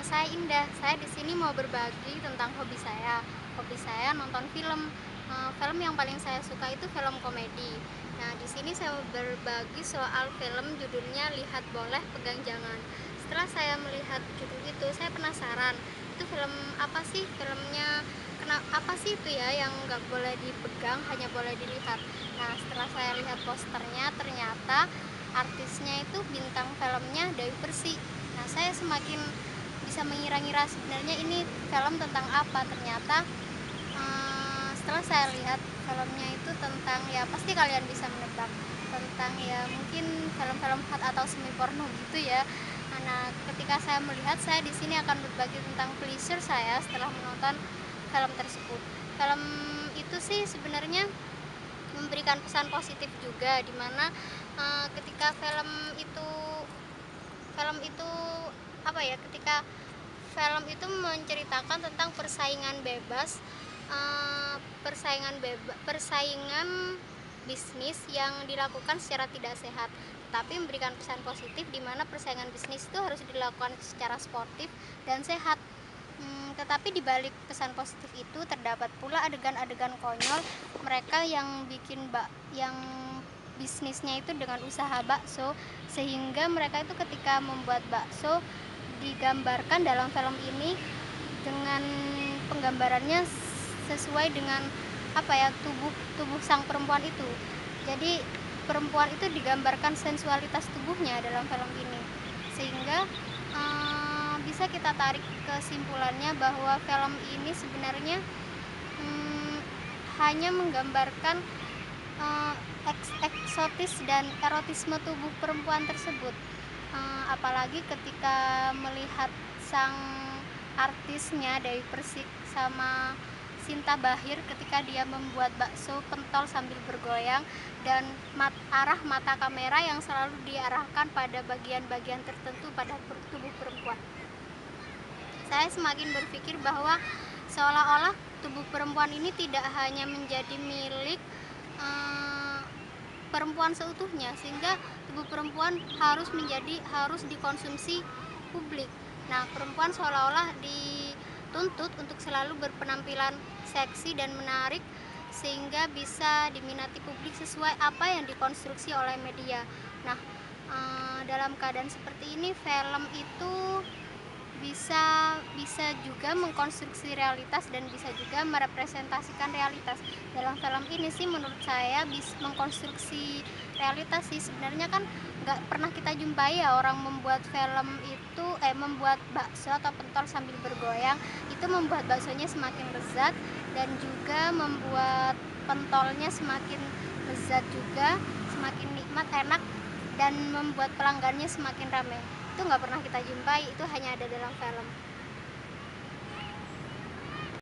saya Indah. Saya di sini mau berbagi tentang hobi saya. Hobi saya nonton film. Film yang paling saya suka itu film komedi. Nah, di sini saya mau berbagi soal film judulnya Lihat Boleh Pegang Jangan. Setelah saya melihat judul itu, saya penasaran. Itu film apa sih? Filmnya apa sih itu ya yang nggak boleh dipegang, hanya boleh dilihat. Nah, setelah saya lihat posternya, ternyata artisnya itu bintang filmnya Dewi Persik. Nah, saya semakin bisa mengira-ngira sebenarnya ini film tentang apa. Ternyata setelah saya lihat filmnya itu tentang, ya pasti kalian bisa menebak, tentang ya mungkin film-film hot atau semi porno gitu ya. Nah, ketika saya melihat, saya di sini akan berbagi tentang pleasure saya setelah menonton film tersebut. Film itu sih sebenarnya memberikan pesan positif juga, dimana ketika film itu apa ya, ketika film itu menceritakan tentang persaingan bebas, persaingan bisnis yang dilakukan secara tidak sehat, tapi memberikan pesan positif di mana persaingan bisnis itu harus dilakukan secara sportif dan sehat. Tetapi di balik pesan positif itu terdapat pula adegan-adegan konyol mereka yang bisnisnya itu dengan usaha bakso, sehingga mereka itu ketika membuat bakso digambarkan dalam film ini dengan penggambarannya sesuai dengan apa ya, tubuh tubuh sang perempuan itu. Jadi perempuan itu digambarkan sensualitas tubuhnya dalam film ini, sehingga bisa kita tarik kesimpulannya bahwa film ini sebenarnya hmm, hanya menggambarkan eh, eksotis dan erotisme tubuh perempuan tersebut. Apalagi ketika melihat sang artisnya Dewi Persik sama Sinta Bahir ketika dia membuat bakso pentol sambil bergoyang, dan arah mata kamera yang selalu diarahkan pada bagian-bagian tertentu pada tubuh perempuan. Saya semakin berpikir bahwa seolah-olah tubuh perempuan ini tidak hanya menjadi milik perempuan seutuhnya, sehingga tubuh perempuan harus dikonsumsi publik. Nah, perempuan seolah-olah dituntut untuk selalu berpenampilan seksi dan menarik sehingga bisa diminati publik sesuai apa yang dikonstruksi oleh media. Nah, dalam keadaan seperti ini film itu bisa bisa juga mengkonstruksi realitas dan bisa juga merepresentasikan realitas. Dalam film ini sih menurut saya bisa mengkonstruksi realitas sih. Sebenarnya kan nggak pernah kita jumpai ya orang membuat film itu membuat bakso atau pentol sambil bergoyang. Itu membuat baksonya semakin lezat dan juga membuat pentolnya semakin lezat juga, semakin nikmat, enak, dan membuat pelanggannya semakin ramai. Itu nggak pernah kita jumpai, itu hanya ada dalam film.